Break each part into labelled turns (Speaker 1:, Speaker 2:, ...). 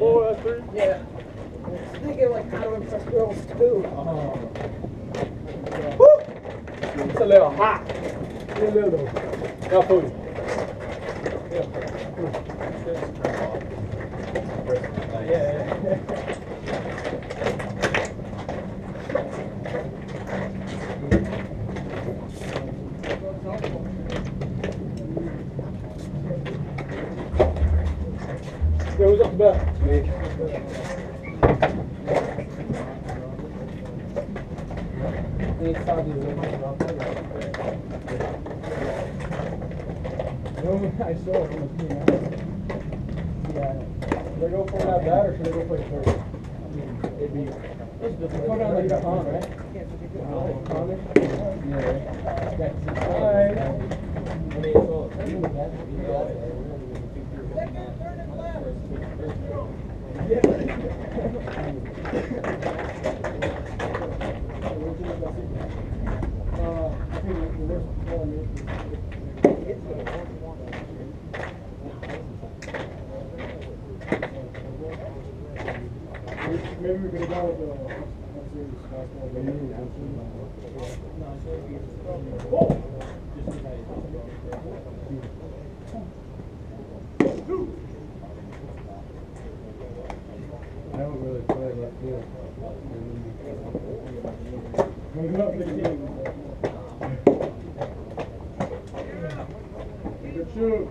Speaker 1: Oh, that's three?
Speaker 2: Yeah. I think it like how to impress girls too.
Speaker 1: It's a little hot. A little. Got food. Yeah, who's up the bat? Me. I saw it was me. Yeah. Should I go for that bat or should I go for the third? It'd be. Go down like that on, right? Maybe we could go with the I don't really play left field. Good shoot.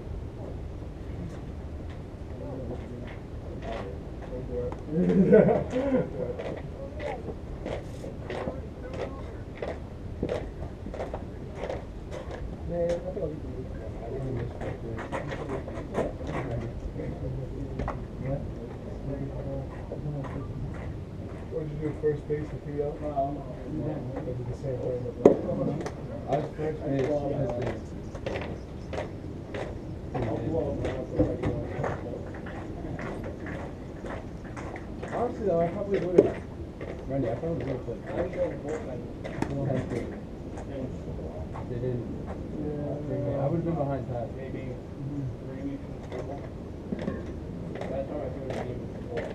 Speaker 1: What did you do first base and 3 out? I did the same thing. I was first base. Honestly though, I probably would have. Randy, I probably would have played. They didn't. Yeah. I would have been behind Pat. Maybe 3 weeks in football. That's how I feel the game before.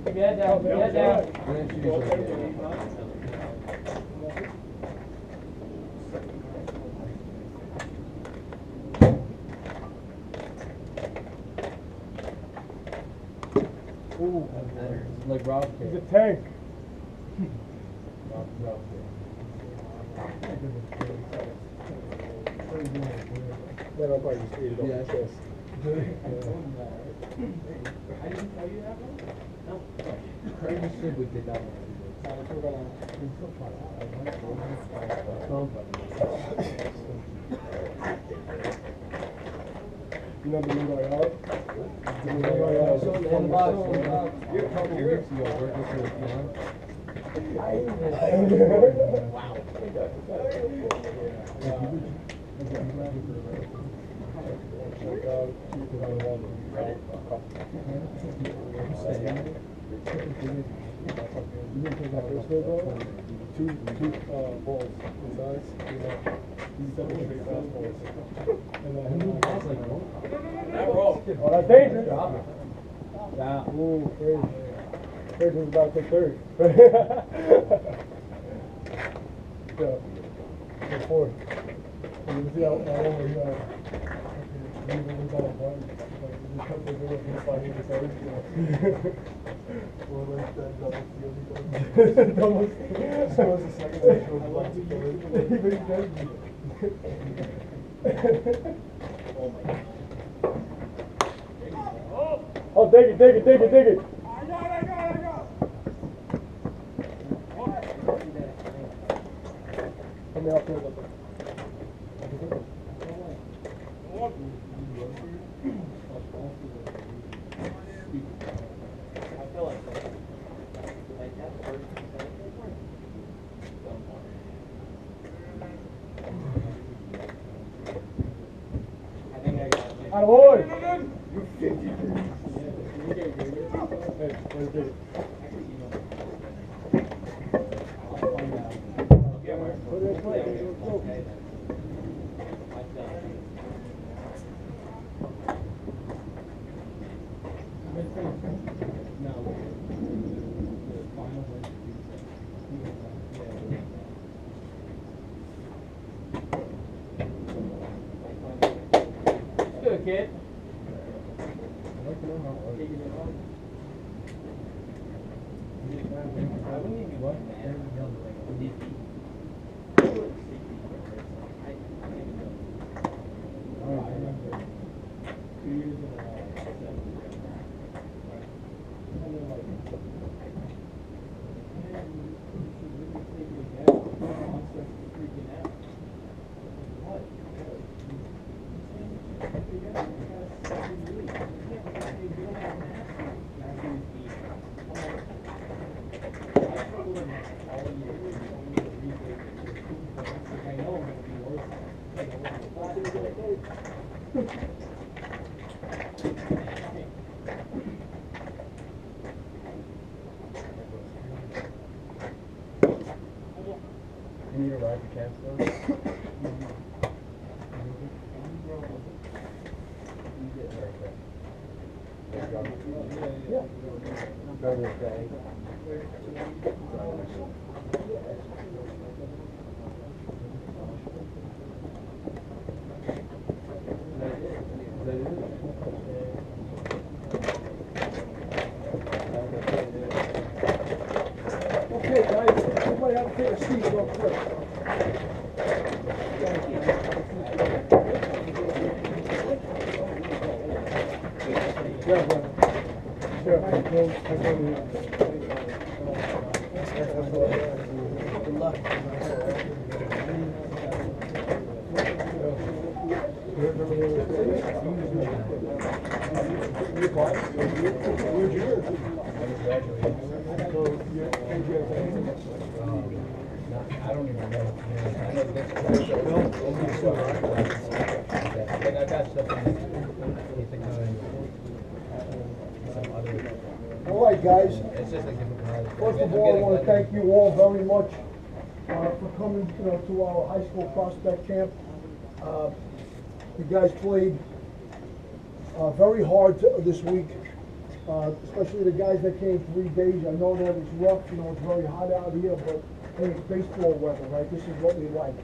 Speaker 1: Put your head down, put your head down. Ooh, like Rob. He's a tank. Rob. That I'll probably just eat it off the chest. I didn't tell you that one? No. Craig said we did that one. You know the new Royale? The new Royale is in the box. You're a couple weeks ago, working for the film. Wow. Two balls inside. These 7 straight fastballs. Oh, that's dangerous. Yeah. Ooh, crazy. Third was about to take third. Yeah. The fourth. You see that one where he was on a point. He comes over with his body in his head. Or like that double steal. Double steal. Scores a second and shows black to third. Oh my God. Oh, take it. I got. Come out there. I feel like that first. I think I got it. Attaboy! You 50. Hey, where's it? Put it away.
Speaker 3: kid?
Speaker 1: I'd like to know how it works.
Speaker 3: Taking it home. We need to what? We need to. Two years in a row. 7 years. And then like, man, you should really take it again. Mom starts freaking out. What? You gotta 7 years. You don't have an athlete. Matthews beat. I struggled in all year. Like, I know I'm gonna be worse. Like, I wasn't
Speaker 1: You need a ride to Catskill? Yeah. Better day.
Speaker 4: Okay, guys, everybody have to take a seat real quick. Thank you.
Speaker 1: Yeah, but, sure, I go,
Speaker 4: Good luck.
Speaker 1: I don't even know. I got stuff
Speaker 4: All right, guys.
Speaker 1: It's just like different.
Speaker 4: First of all, I want to thank you all very much for coming, to our high school prospect camp. You guys played very hard this week, especially the guys that came 3 days. I know that it's rough, it's very hot out here, but hey, it's baseball weather, right? This is what we like.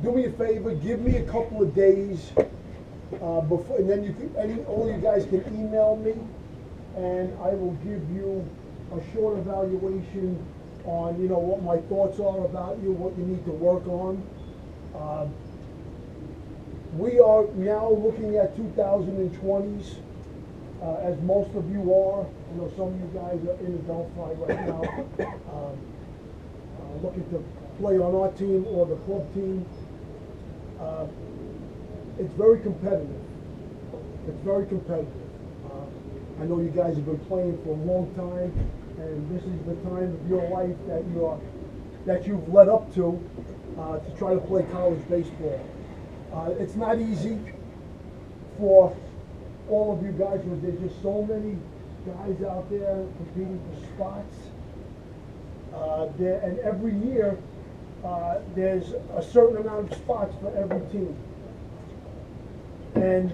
Speaker 4: Do me a favor, give me a couple of days before, and then all you guys can email me, and I will give you a short evaluation on, what my thoughts are about you, what you need to work on. We are now looking at 2020s, as most of you are. I know some of you guys are in the Delphi right now, looking to play on our team or the club team. It's very competitive. It's very competitive. I know you guys have been playing for a long time, and this is the time of your life that you've led up to try to play college baseball. It's not easy for all of you guys, because there's just so many guys out there competing for spots. And every year, there's a certain amount of spots for every team. And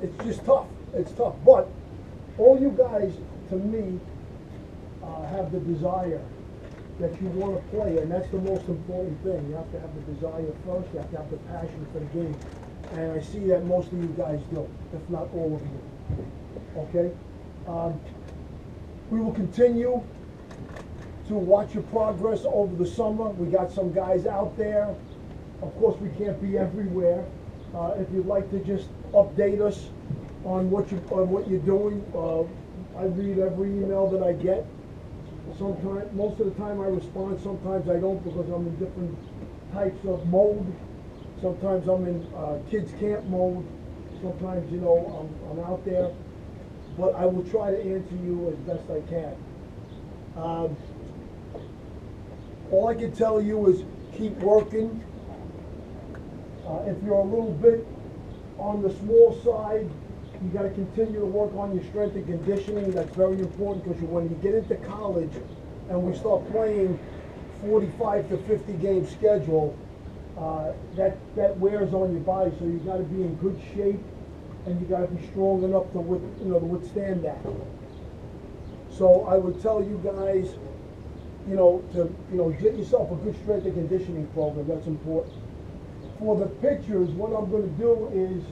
Speaker 4: it's just tough. It's tough. But all you guys, to me, have the desire that you want to play, and that's the most important thing. You have to have the desire first. You have to have the passion for the game. And I see that most of you guys do, if not all of you. Okay? We will continue to watch your progress over the summer. We got some guys out there. Of course, we can't be everywhere. If you'd like to just update us on what you're doing, I read every email that I get. Sometimes, most of the time I respond. Sometimes I don't, because I'm in different types of mode. Sometimes I'm in kids camp mode. Sometimes, I'm out there. But I will try to answer you as best I can. All I can tell you is keep working. If you're a little bit on the small side, you got to continue to work on your strength and conditioning. That's very important, because when you get into college and we start playing 45 to 50 game schedule, that wears on your body. So you got to be in good shape, and you got to be strong enough to withstand that. So I would tell you guys, get yourself a good strength and conditioning program, that's important. For the pictures, what I'm gonna do is,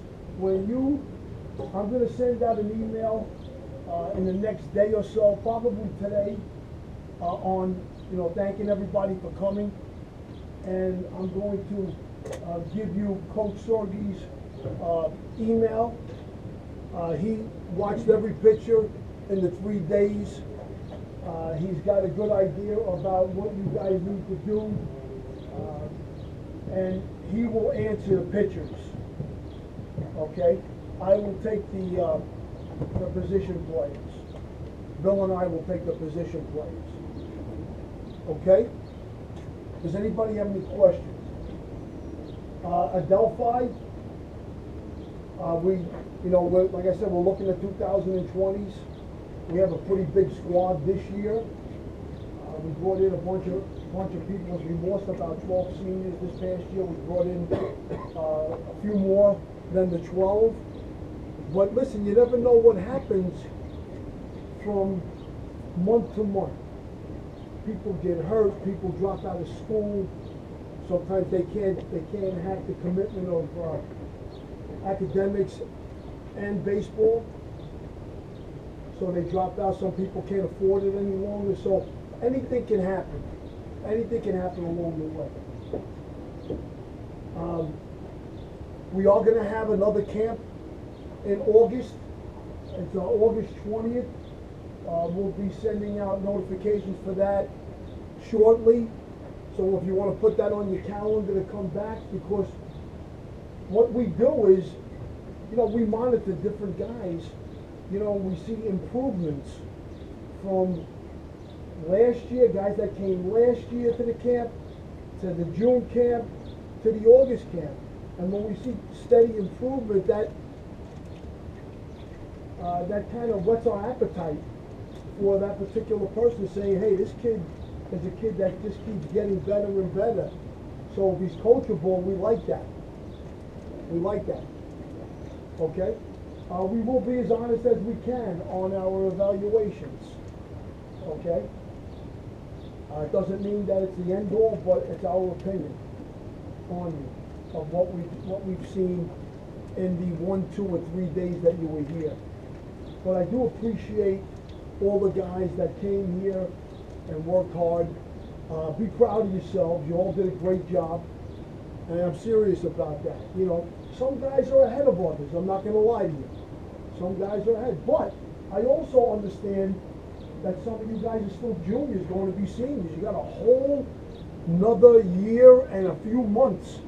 Speaker 4: I'm gonna send out an email, in the next day or so, probably today, thanking everybody for coming. And I'm going to, give you Coach Sorgi's, email. He watched every picture in the 3 days. He's got a good idea about what you guys need to do. And he will answer the pictures. Okay? I will take the position players. Bill and I will take the position players. Okay? Does anybody have any questions? Adelphi, like I said, we're looking at 2020s. We have a pretty big squad this year. We brought in a bunch of people. We lost about 12 seniors this past year. We brought in a few more than the 12. But listen, you never know what happens from month to month. People get hurt, people drop out of school. Sometimes they can't hack the commitment of academics and baseball. So they dropped out. Some people can't afford it any longer. So anything can happen. Anything can happen along the way. We are going to have another camp in August. It's August 20th. We'll be sending out notifications for that shortly. So if you want to put that on your calendar to come back, because what we do is, we monitor different guys. We see improvements from last year, guys that came last year to the camp, to the June camp, to the August camp. And when we see steady improvement, that kind of whets our appetite for that particular person, saying, hey, this kid is a kid that just keeps getting better and better. So if he's coachable, we like that. We like that. Okay? We will be as honest as we can on our evaluations. Okay? It doesn't mean that it's the end all, but it's our opinion on you of what we've seen in the 1, 2, or 3 days that you were here. But I do appreciate all the guys that came here and worked hard. Be proud of yourselves. You all did a great job. And I'm serious about that. Some guys are ahead of others. I'm not going to lie to you. Some guys are ahead. But I also understand that some of you guys are still juniors going to be seniors. You got a whole another year and a few months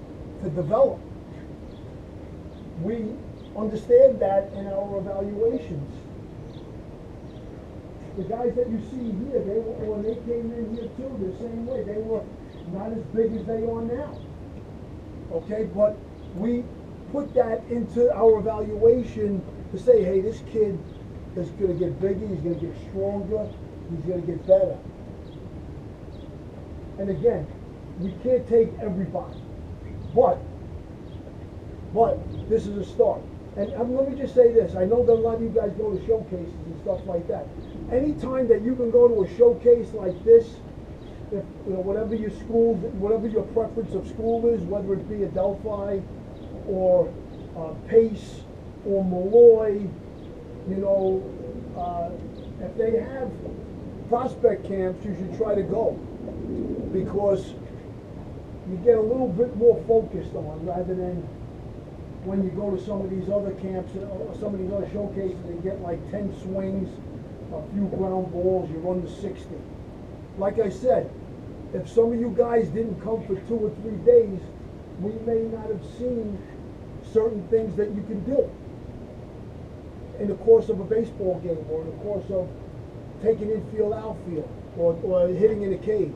Speaker 4: to develop. We understand that in our evaluations. The guys that you see here, when they came in here too, the same way. They were not as big as they are now. Okay, but we put that into our evaluation to say, hey, this kid is going to get bigger, he's going to get stronger, he's going to get better. And again, we can't take everybody, but this is a start. And let me just say this, I know that a lot of you guys go to showcases and stuff like that. Anytime that you can go to a showcase like this, if, whatever your school, whatever your preference of school is, whether it be Adelphi or Pace or Malloy, if they have prospect camps, you should try to go, because you get a little bit more focused on, rather than when you go to some of these other camps, some of these other showcases, and get like 10 swings, a few ground balls, you run to 60. Like I said, if some of you guys didn't come for 2 or 3 days, we may not have seen certain things that you can do in the course of a baseball game, or in the course of taking infield, outfield, or hitting in a cage.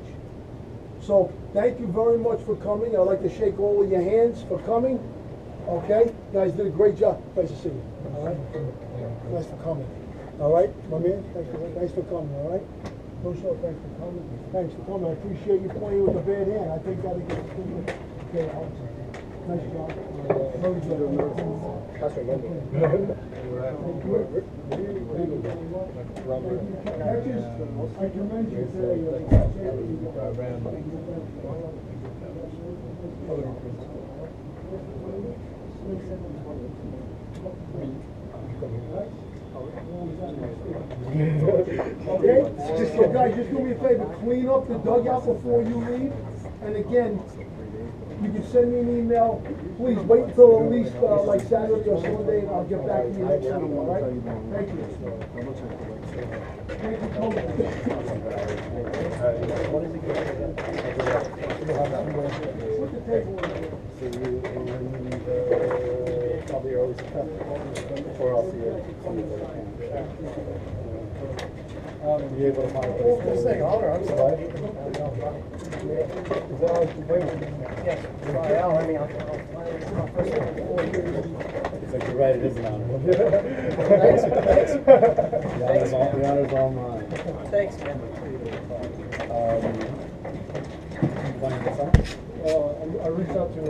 Speaker 4: So thank you very much for coming. I'd like to shake all of your hands for coming. Okay, you guys did a great job. Nice to see you. All right, nice for coming. All right, my man. Thanks for coming. All right. No show. Thanks for coming. Thanks for coming. I appreciate you playing with a bad hand. I think that'll get good. Okay, nice job.
Speaker 1: That's your number.
Speaker 4: I commend you Okay, so guys, just do me a favor, clean up the dugout before you leave, and again, you can send me an email, please wait until at least, like Saturday or Sunday, and I'll get back to you next week, all right? Thank you. Thank you, Coach. Put the table in.
Speaker 1: Probably always, or I'll see you. Be able to find a place. Just saying, honor, I'm sorry. Is that all you play with? Yes. Try out, I mean, I'll first one in 4 years. It's like you're right, it is an honor. Thanks. The honor's all mine. Thanks, man. I reached out to,